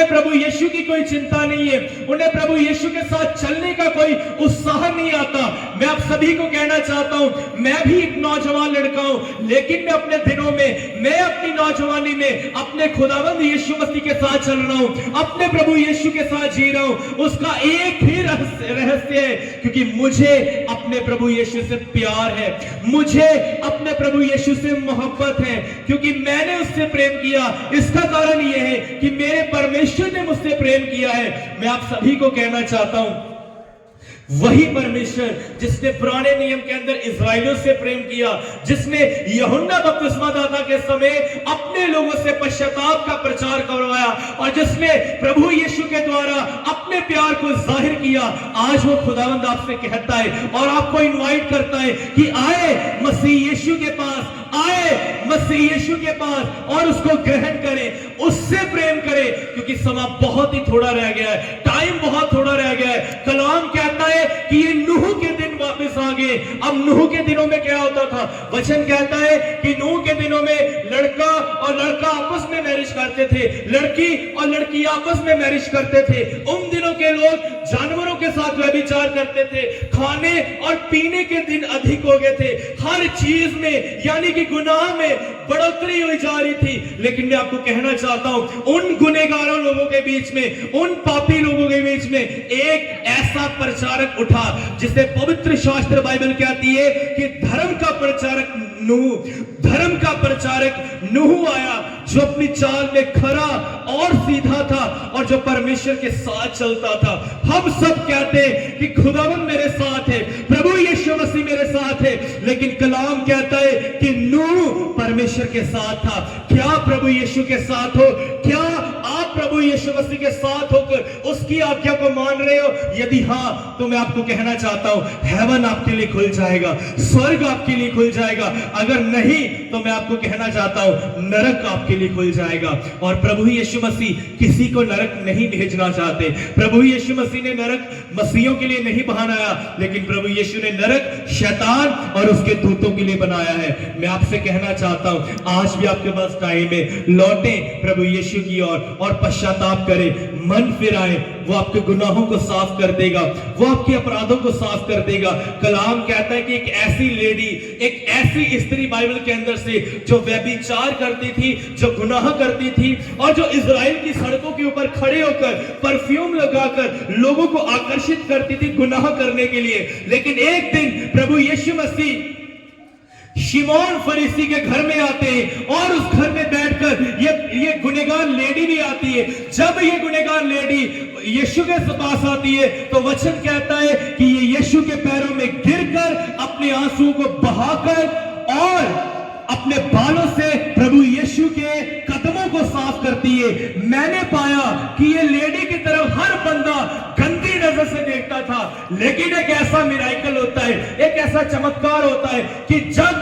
उन्हें प्रभु यीशु की कोई चिंता नहीं है, उन्हें प्रभु यीशु के साथ चलने का कोई उत्साह नहीं आता। मैं आप सभी को कहना चाहता हूं, मैं भी एक नौजवान लड़का हूं, लेकिन मैं अपने दिनों में, मैं अपनी नौजवानी में अपने खुदावंद यीशु मसीह के साथ चल रहा हूं, अपने प्रभु यीशु के साथ जी रहा हूं। उसका एक ही रहस्य है, क्योंकि मुझे अपने प्रभु यीशु से प्यार है, मुझे अपने प्रभु यीशु से मोहब्बत है, क्योंकि मैंने उससे प्रेम किया। इसका कारण यह है कि मेरे परमेश्वर ने मुझसे प्रेम किया है। मैं आप सभी को कहना चाहता हूं, वही परमेश्वर जिसने पुराने नियम के अंदर इस्राएलियों से प्रेम किया, जिसने यूहन्ना बपतिस्मादाता के समय अपने लोगों से पश्चाताप का प्रचार करवाया, और जिसने प्रभु यीशु के द्वारा अपने प्यार को जाहिर किया, आज वो खुदावंद आपसे कहता है और आपको इनवाइट करता है कि आए मसीह यीशु के पास, आए मसीह यीशु के पास और उसको ग्रहण करें, उससे प्रेम करें, क्योंकि समय बहुत ही थोड़ा रह गया है, टाइम बहुत थोड़ा रह गया है। कलाम कहता है कि ये नूह के दिन वापस आ गए। अब नूह के दिनों में क्या होता था? वचन कहता है कि नूह के दिनों में लड़का और लड़का आपस में मैरिज करते थे, लड़की और लड़की आपस में मैरिज करते थे। उन दिनों के लोग जानवरों के साथ व्यभिचार करते थे, खाने और पीने के दिन अधिक हो गए थे, हर चीज में यानी कि गुनाह में बढ़ोतरी हुई जा रही थी। लेकिन मैं आपको कहना चाहता हूं, उन गुनहगारों लोगों के बीच में, उन पापी लोगों के बीच में एक ऐसा प्रचारक उठा जिसे पवित्र शास्त्र बाइबल कहती है कि धर्म का प्रचारक नूह आया, जो अपनी चाल में खरा और सीधा था और जो परमेश्वर के साथ चलता था। हम सब कहते हैं कि खुदावंद मेरे साथ है, प्रभु यीशु मसीह मेरे साथ है, लेकिन कलाम कहता है कि नूह परमेश्वर के साथ था। क्या प्रभु यीशु के साथ हो? क्या आप प्रभु यीशु मसीह के साथ होकर उसकी आज्ञा को मान रहे हो? यदि हां, तो मैं आपको कहना चाहता हूं, हेवन आपके लिए खुल जाएगा, स्वर्ग आपके लिए खुल जाएगा। अगर नहीं, तो मैं आपको कहना चाहता हूं, नरक आपके लिए खुल जाएगा। और प्रभु यीशु मसीह किसी को नरक नहीं भेजना चाहते। प्रभु यीशु मसीह ने नरक मसीहों के लिए नहीं बनाया, लेकिन प्रभु यीशु ने नरक शैतान और उसके दूतों के लिए बनाया है। मैं आपसे कहना चाहता हूं, आज भी आपके पास टाइम है, लौटें प्रभु यीशु की ओर और पश्चाताप करें, मन फिराएं। वो आपके गुनाहों को साफ कर देगा, वो आपके अपराधों को साफ कर देगा। कलाम कहता है कि एक ऐसी लेडी, एक ऐसी स्त्री बाइबल के अंदर से जो व्यभिचार करती थी, जो गुनाह करती थी, और जो इजराइल की सड़कों के ऊपर खड़े होकर परफ्यूम लगाकर लोगों को आकर्षित करती थी गुनाह करने के लिए। लेकिन एक दिन प्रभु यीशु मसीह शिमोन फरीसी के घर में आते हैं और उस घर में बैठकर ये गुनहगार लेडी भी आती है। जब ये गुनहगार लेडी यीशु के पास आती है, तो वचन कहता है कि ये यीशु के पैरों में गिरकर अपने आंसुओं को बहाकर और अपने बालों से प्रभु यीशु के कदमों को साफ करती है। मैंने पाया कि ये लेडी की तरफ हर बंदा गंदी नजर से देखता था, लेकिन एक ऐसा मिराइकल होता है, एक ऐसा चमत्कार होता है कि जब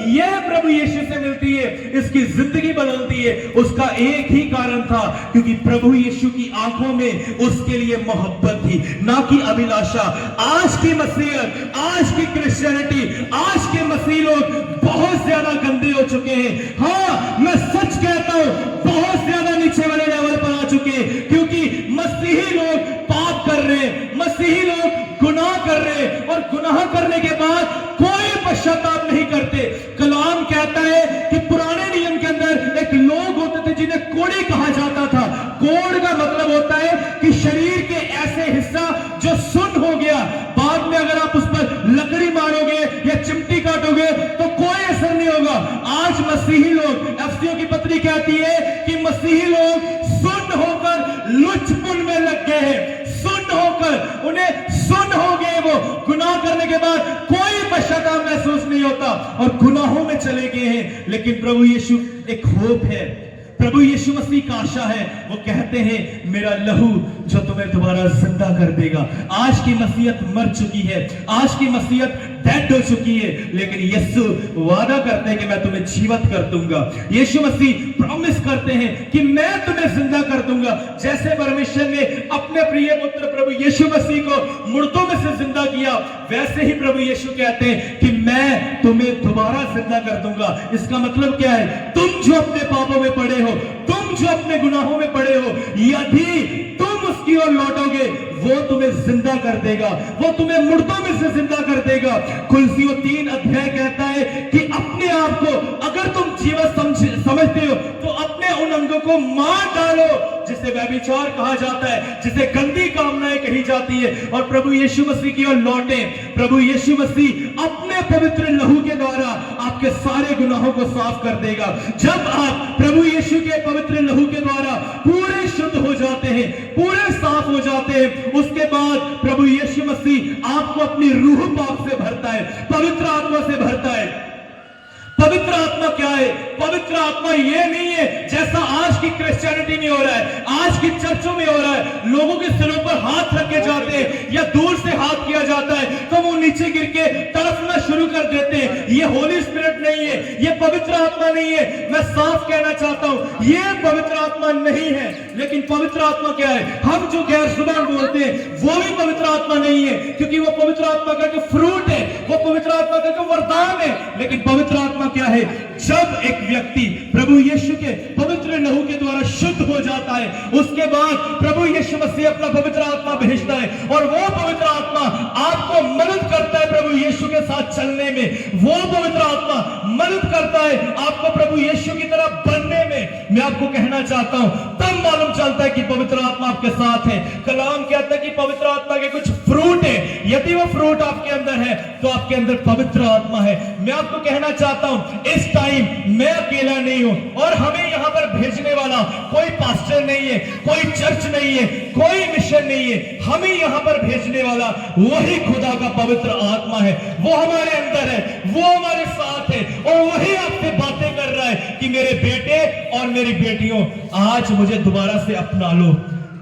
यह प्रभु यीशु से मिलती है, इसकी जिंदगी बदलती है। उसका एक ही कारण था, क्योंकि प्रभु यीशु की आंखों में उसके लिए मोहब्बत थी, ना कि अभिलाषा। आज की मसीहत, आज की क्रिश्चियनिटी, आज के मसीह लोग बहुत ज्यादा गंदे हो चुके हैं। हाँ, मैं सच कहता हूं, बहुत ज्यादा नीचे वाले लेवल पर आ चुके हैं, क्योंकि मसीही लोग पाप कर रहे हैं, मसीही लोग गुनाह कर रहे हैं, और गुनाह करने के बाद कोई पश्चाताप नहीं करते। कलाम कहता है कि पुराने नियम के अंदर एक लोग होते थे जिन्हें कोढ़ी कहा जाता था। कोढ़ का मतलब होता है कि शरीर के ऐसे हिस्सा जो सुन्न हो गया, बाद में अगर आप उस पर लकड़ी मारोगे या चिमटी काटोगे तो कोई असर नहीं होगा। आज मसीही लोग, एफएसियों की पत्री कहती है कि मसीही लोग सुन्न होकर लुचपन में लग गए हैं, सुन्न होकर, उन्हें सुन्न हो गए, वो गुनाह करने के बाद कोई पश्चाताप महसूस नहीं होता और गुनाहों में चले गए हैं। लेकिन प्रभु यीशु एक होप है, प्रभु यीशु मसीह का आशा है। वो कहते हैं, मेरा लहू जो तुम्हें दोबारा जिंदा कर देगा। आज की मसीहत मर चुकी है, आज की मसीहत डेड हो चुकी है, लेकिन यीशु वादा करते हैं कि मैं तुम्हें जीवित कर दूंगा। यीशु मसीह प्रॉमिस करते हैं कि मैं तुम्हें जिंदा कर दूंगा। जैसे परमेश्वर ने अपने प्रिय पुत्र प्रभु यीशु मसीह को मुर्दों में से जिंदा किया, वैसे ही प्रभु यीशु कहते हैं कि मैं तुम्हें दोबारा जिंदा कर दूंगा। इसका मतलब क्या है? तुम जो अपने पापों में पड़े हो, तुम जो अपने गुनाहों में पड़े हो, यदि तुम उसकी ओर लौटोगे, वो तुम्हें जिंदा कर देगा, वो तुम्हें मुर्दों में से जिंदा कर देगा। कुलसियों 3 अध्याय कहता है कि अपने आप को अगर तुम जीवन समझते हो तो अपने उन अंगों को मार डालो जिसे व्यभिचार कहा जाता है, जिसे गंदी कामनाएं कही जाती है, और प्रभु यीशु मसीह की ओर लौटे। प्रभु यीशु मसीह अपने पवित्र लहू के द्वारा आपके सारे गुनाहों को साफ कर देगा। जब आप प्रभु यीशु के पवित्र लहू के द्वारा पूरे शुद्ध हो जाते हैं, पूरे साफ हो जाते हैं, उसके बाद प्रभु यीशु मसीह आपको अपनी रूह पाक से भरता है, पवित्र आत्मा से भरता है। पवित्र आत्मा क्या है? पवित्र आत्मा ये नहीं है जैसा आज की क्रिश्चियनिटी में हो रहा है, आज की चर्चों में हो रहा है, लोगों के सिरों पर हाथ रखे जाते हैं या दूर से हाथ किया जाता है तो वो नीचे गिर के तड़पना शुरू कर देते हैं। ये होली स्पिरिट नहीं है, ये पवित्र आत्मा नहीं है। मैं साफ कहना चाहता हूं, ये पवित्र आत्मा नहीं है। लेकिन पवित्र आत्मा क्या है? हम जो गैर जुबान बोलते हैं वो भी पवित्र आत्मा नहीं है, क्योंकि वो पवित्र आत्मा का जो फ्रूट है, वो पवित्र आत्मा का जो वरदान है। लेकिन पवित्र आत्मा क्या है? जब एक व्यक्ति प्रभु यीशु के पवित्र लहू के द्वारा शुद्ध हो जाता है, उसके बाद प्रभु यीशु मसीह अपना पवित्र आत्मा भेजता है और वो पवित्र आत्मा आपको मदद करता है प्रभु यीशु के साथ चलने में। वो पवित्र आत्मा मदद करता है आपको प्रभु यीशु की तरह बनने में। मैं आपको कहना चाहता हूं, तब मालूम चलता है कि पवित्र आत्मा आपके साथ है। कलाम कहता है कि पवित्र आत्मा के कुछ फ्रूट है, यदि वो फ्रूट आपके अंदर है तो आपके अंदर पवित्र आत्मा है। मैं आपको कहना चाहता हूं, इस टाइम मैं अकेला नहीं हूं और हमें यहां पर भेजने वाला कोई पास्टर नहीं है, कोई चर्च नहीं है, कोई मिशन नहीं है। हमें यहां पर भेजने वाला वही खुदा का पवित्र आत्मा है। वो हमारे अंदर है, वो हमारे साथ है और वही आपसे बातें कर रहा है कि मेरे बेटे और मेरी बेटियों, आज मुझे दोबारा से अपना लो,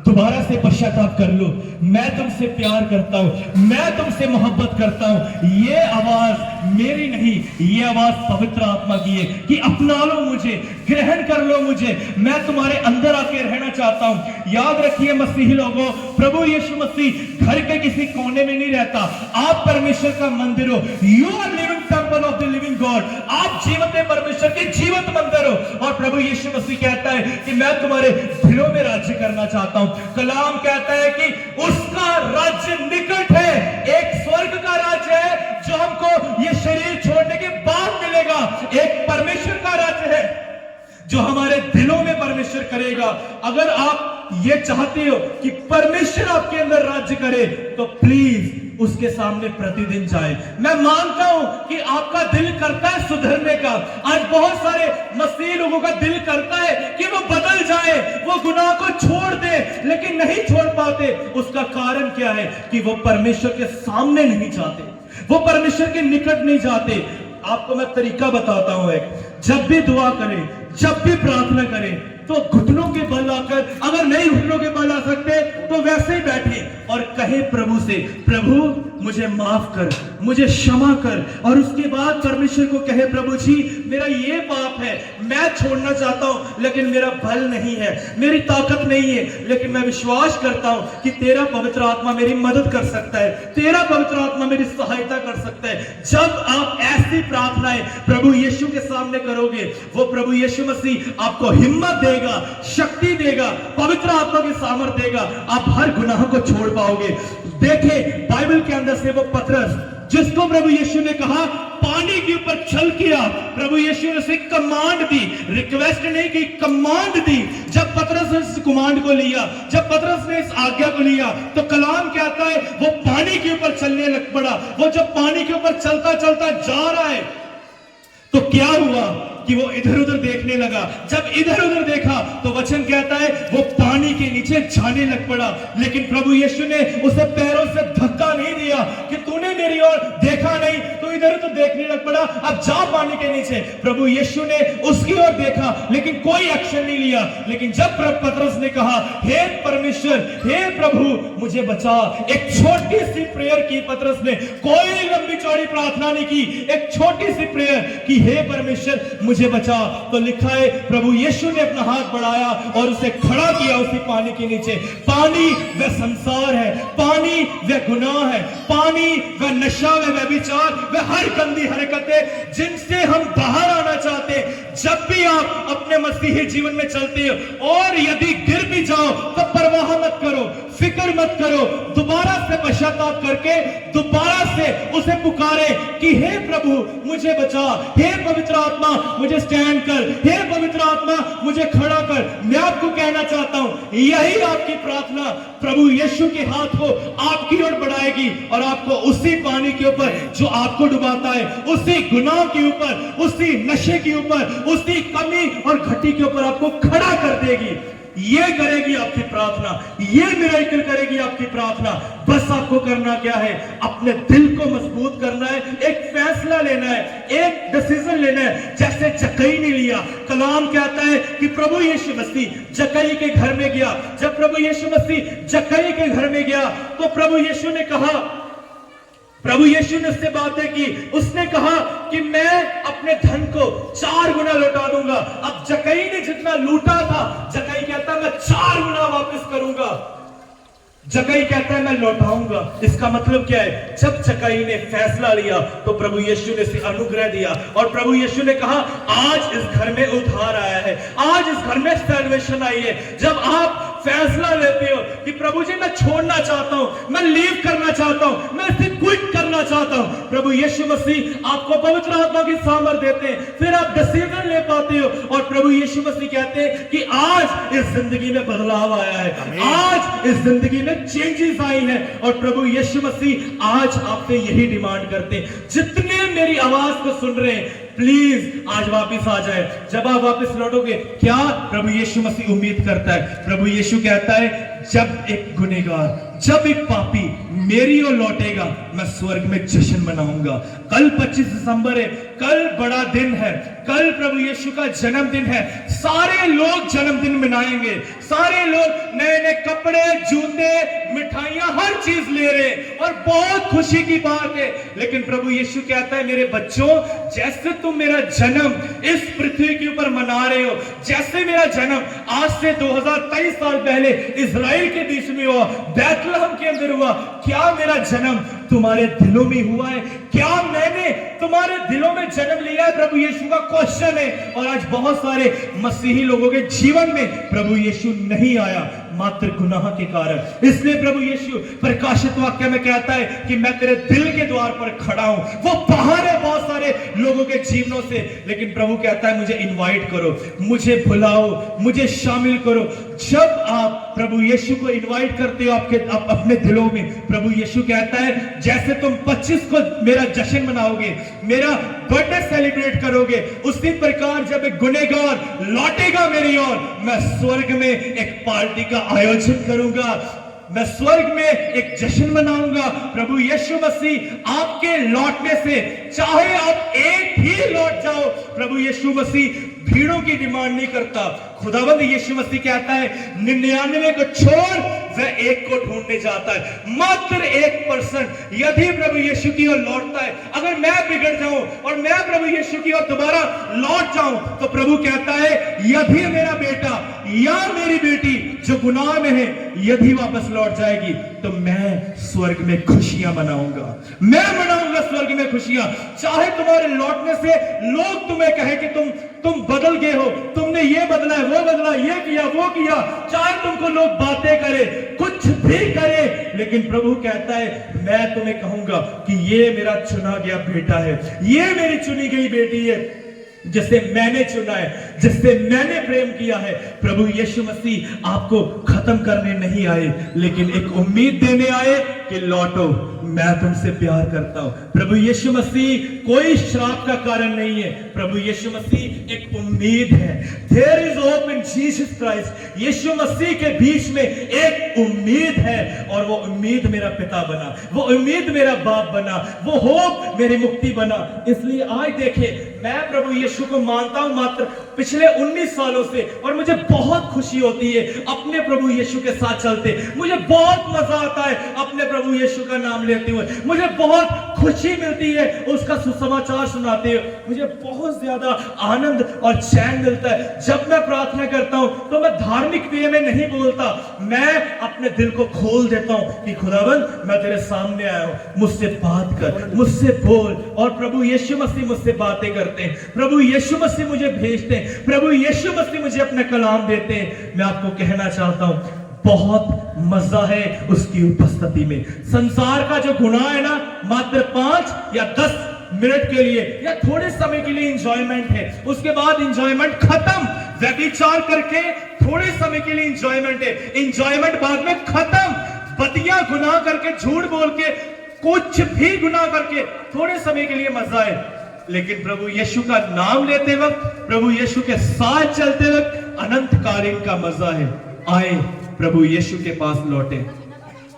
दोबारा से पश्चाताप कर लो। मैं तुमसे प्यार करता हूं, मैं तुमसे मोहब्बत करता हूं। ये आवाज मेरी नहीं, ये आवाज पवित्र आत्मा की है कि अपना लो मुझे, ग्रहण कर लो मुझे, मैं तुम्हारे अंदर आके रहना चाहता हूं। याद रखिए मसीही लोगों, प्रभु यीशु मसीह घर के किसी कोने में नहीं रहता। आप परमेश्वर का मंदिर हो। You are living temple of the living God. आप जीवंत परमेश्वर के जीवंत मंदिर हो। और प्रभु यीशु मसीह कहता है कि मैं तुम्हारे दिलों में राज्य करना चाहता हूं। कलाम कहता है कि उसका राज्य निकट है। एक स्वर्ग का राज्य है जो हमको ये शरीर छोड़ने के बाद मिलेगा। एक परमेश्वर का राज्य है जो हमारे दिलों में परमेश्वर करेगा। अगर आप ये चाहते हो कि परमेश्वर आपके अंदर राज्य करे तो प्लीज उसके सामने प्रतिदिन जाए। मैं मानता हूं कि आपका दिल करता है सुधरने का। आज बहुत सारे मसीही लोगों का दिल करता है कि वो बदल जाए, वो गुनाह को छोड़ दे, लेकिन नहीं छोड़ पाते। उसका कारण क्या है? कि वो परमेश्वर के सामने नहीं जाते, वो परमेश्वर के निकट नहीं जाते। आपको मैं तरीका बताता हूं एक, जब भी दुआ करें, जब भी प्रार्थना करें तो घुटनों के बल आकर, अगर नहीं घुटनों के बल आ सकते तो वैसे ही बैठे और कहे प्रभु से, प्रभु मुझे माफ कर, मुझे क्षमा कर। और उसके बाद परमेश्वर को कहे, प्रभु जी मेरा ये पाप है, मैं छोड़ना चाहता हूं लेकिन मेरा बल नहीं है, मेरी ताकत नहीं है, लेकिन मैं विश्वास करता हूं कि तेरा पवित्र आत्मा मेरी मदद कर सकता है, तेरा पवित्र आत्मा मेरी सहायता कर सकता है। जब आप ऐसी प्रार्थनाएं प्रभु यीशु के सामने करोगे, वो प्रभु यीशु मसीह आपको हिम्मत देगा, शक्ति देगा, पवित्र आत्मा की सामर्थ देगा। आप हर गुनाह को छोड़ पाओगे। देखे बाइबल के अंदर से वो पतरस जिसको प्रभु यीशु ने कहा पानी के ऊपर चल किया, प्रभु यीशु ने उसे कमांड दी, रिक्वेस्ट नहीं की, कमांड दी। जब पतरस ने इस कमांड को लिया, जब पतरस ने इस आज्ञा को लिया तो कलाम कहता है वो पानी के ऊपर चलने लग पड़ा। वो जब पानी के ऊपर चलता चलता जा रहा है तो क्या हुआ कि वो इधर उधर देखने लगा। जब इधर उधर देखा तो वचन कहता है वो पानी के नीचे जाने लग पड़ा। लेकिन प्रभु यीशु ने उसे पैरों से धक्का नहीं दिया कि तूने मेरी ओर देखा नहीं, तू इधर उधर देखने लग पड़ा, अब जा पानी के नीचे। प्रभु यीशु ने उसकी ओर देखा लेकिन कोई एक्शन नहीं लिया। लेकिन जब पतरस ने कहा, हे परमेश्वर, हे प्रभु, मुझे मुझे बचा। एक छोटी सी प्रेयर की पतरस ने, कोई लंबी चौड़ी प्रार्थना नहीं की, एक छोटी सी प्रेयर कि हे परमेश्वर मुझे बचा। तो लिखा है प्रभु यीशु ने अपना हाथ बढ़ाया और उसे खड़ा किया उसी पानी के नीचे। पानी वह संसार है, पानी वह गुनाह है, पानी वह नशा, वह व्यभिचार, वह हर गंदी हरकतें जिनसे हम बाहर आना चाहते हैं। जब भी आप अपने मसीही जीवन में चलते हो और यदि गिर भी जाओ तो परवाह मत करो, फिक्र मत करो, दोबारा से पश्चाताप करके दोबारा से उसे पुकारे कि हे प्रभु मुझे बचा, हे पवित्र आत्मा मुझे स्टैंड कर, हे पवित्र आत्मा मुझे खड़ा कर। मैं आपको कहना चाहता हूं यही आपकी प्रार्थना प्रभु यीशु के हाथ को आपकी ओर बढ़ाएगी और आपको उसी पानी के ऊपर जो आपको डुबाता है, उसी गुनाह के ऊपर, उसी नशे के ऊपर, उसी कमी और घटी के ऊपर आपको खड़ा कर देगी। ये करेगी आपकी प्रार्थना, ये मिरेकल करेगी आपकी प्रार्थना। बस आपको करना क्या है? अपने दिल को मजबूत करना है, एक फैसला लेना है, एक डिसीजन लेना है, जैसे जक्कई ने लिया। कलाम कहता है कि प्रभु यीशु मसीह जक्कई के घर में गया। जब प्रभु यीशु मसीह जक्कई के घर में गया तो प्रभु यीशु ने कहा, प्रभु यीशु ने उससे बातें की। उसने कहा कि मैं अपने धन को 4 गुना लौटा दूंगा। अब जक्कई ने जितना लूटा था, जक्कई कहता मैं 4 गुना वापस करूंगा। जक्कई कहता है मैं लौटाऊंगा। इसका मतलब क्या है? जब जक्कई ने फैसला लिया तो प्रभु यीशु ने उसे अनुग्रह दिया और प्रभु यीशु ने कहा आज इस घर में उद्धार आया है, आज इस घर में सैल्वेशन आई है। जब आप फैसला लेते हो कि प्रभु जी मैं छोड़ना चाहता हूं, मैं लीव करना चाहता हूं, मैं इसे क्विट करना चाहता हूं, प्रभु यीशु मसीह आपको पवित्र आत्मा की सामर्थ्य देते हैं, फिर आप डिसीजन ले पाते हो और प्रभु यीशु मसीह कहते हैं कि आज इस जिंदगी में बदलाव आया है, आज इस जिंदगी में चेंजेस आई हैं। और प्रभु यीशु मसीह आज आपसे यही डिमांड करते हैं, जितने मेरी आवाज को सुन रहे हैं प्लीज आज वापस आ जाए। जब आप वापस लौटोगे क्या प्रभु यीशु मसीह उम्मीद करता है? प्रभु यीशु कहता है जब एक गुनहगार, जब एक पापी मेरी ओर लौटेगा मैं स्वर्ग में जश्न मनाऊंगा। कल 25 दिसंबर है, कल बड़ा दिन है, कल प्रभु यीशु का जन्मदिन है। सारे लोग जन्मदिन मनाएंगे, सारे लोग नए नए कपड़े, जूते, मिठाइयां, हर चीज ले रहे हैं और बहुत खुशी की बात है। लेकिन प्रभु यीशु कहता है मेरे बच्चों, जैसे तुम मेरा जन्म इस पृथ्वी के ऊपर मना रहे हो, जैसे मेरा जन्म आज से 2023 साल पहले इजराइल के बीच में हुआ, बैतलहम के अंदर हुआ, क्या मेरा जन्म तुम्हारे दिलों में हुआ है? क्या मैंने तुम्हारे दिलों में जन्म लिया है? प्रभु यीशु का क्वेश्चन है। और आज बहुत सारे मसीही लोगों के जीवन में प्रभु यीशु नहीं आया मात्र गुनाह के कारण। इसलिए प्रभु यीशु प्रकाशित वाक्य में कहता है कि मैं तेरे दिल के द्वार पर खड़ा हूं। वो बाहर है बहुत सारे लोगों के जीवनों से, लेकिन प्रभु कहता है मुझे इनवाइट करो, मुझे बुलाओ, मुझे शामिल करो। जब आप प्रभु यीशु को इनवाइट करते हो अपने दिलों में, प्रभु यीशु कहता है जैसे तुम 25 को मेरा जश्न मनाओगे, मेरा बर्थडे सेलिब्रेट करोगे, उसी प्रकार जब एक गुनहगार लौटेगा मेरी ओर, मैं स्वर्ग में एक पार्टी का आयोजन करूंगा, मैं स्वर्ग में एक जश्न मनाऊंगा। प्रभु यीशु मसीह आपके लौटने से, चाहे आप एक ही लौट जाओ, प्रभु यीशु मसीह भीड़ों की डिमांड नहीं करता। खुदावंद यीशु मसीह कहता है 99 को छोड़ वह एक को ढूंढने जाता है। मात्र 1% यदि प्रभु यीशु की ओर लौटता है, अगर मैं बिगड़ जाऊं और मैं प्रभु यीशु की ओर दोबारा लौट जाऊं, तो प्रभु कहता है यदि मेरा बेटा या मेरी बेटी जो गुनाह में है यदि वापस लौट जाएगी तो मैं स्वर्ग में खुशियां मनाऊंगा, मैं मनाऊंगा स्वर्ग में खुशियां। चाहे तुम्हारे लौटने से लोग तुम्हें कहे कि तुम बदल गए हो, तुमने ये बदला है, वो बदला, ये किया, वो किया, चाहे तुमको लोग बातें करे, कुछ भी करे, लेकिन प्रभु कहता है मैं तुम्हें कहूंगा कि ये मेरा चुना गया बेटा है, ये मेरी चुनी गई बेटी है, जिसे मैंने चुना है, जिससे मैंने प्रेम किया है। प्रभु यीशु मसीह आपको खत्म करने नहीं आए, लेकिन एक उम्मीद देने आए कि लौटो, मैं तुमसे प्यार करता हूं। प्रभु यीशु मसीह कोई श्राप का कारण नहीं है, प्रभु यीशु मसीह एक उम्मीद है। There is hope in Jesus Christ। यीशु मसीह के बीच में एक उम्मीद है और वो उम्मीद मेरा पिता बना, वो उम्मीद मेरा बाप बना, वो होप मेरी मुक्ति बना। इसलिए आज देखे, मैं प्रभु यीशु को मानता हूं मात्र पिछले 19 सालों से, और मुझे बहुत खुशी होती है अपने प्रभु यीशु के साथ चलते। मुझे बहुत मजा आता है अपने प्रभु यीशु का नाम लेते हुए, मुझे बहुत खुशी मिलती है उसका सुसमाचार सुनाते हुए, मुझे बहुत ज्यादा आनंद और चैन मिलता है। जब मैं प्रार्थना करता हूं तो मैं धार्मिक वे में नहीं बोलता, मैं अपने दिल को खोल देता हूं कि खुदावंद मैं तेरे सामने आया हूं, मुझसे बात कर, मुझसे बोल। और प्रभु यीशु मसीह मुझसे बातें करते हैं, प्रभु यीशु मसीह मुझे भेजते हैं, प्रभु यीशु मसीह मुझे अपना कलाम देते हैं। मैं आपको कहना चाहता हूं, बहुत मजा है उसकी उपस्थिति में। संसार का जो गुनाह है ना, मात्र 5 या 10 मिनट के लिए या थोड़े समय के लिए इंजॉयमेंट है, उसके बाद इंजॉयमेंट खत्म। व्यभिचार करके थोड़े समय के लिए इंजॉयमेंट है, इंजॉयमेंट बाद में खत्म। बदिया गुनाह करके, झूठ बोल के, कुछ भी गुनाह करके थोड़े समय के लिए मजा है, लेकिन प्रभु यीशु का नाम लेते वक्त, प्रभु यीशु के साथ चलते वक्त अनंत कालीन का मजा है। आए प्रभु यीशु के पास लौटे।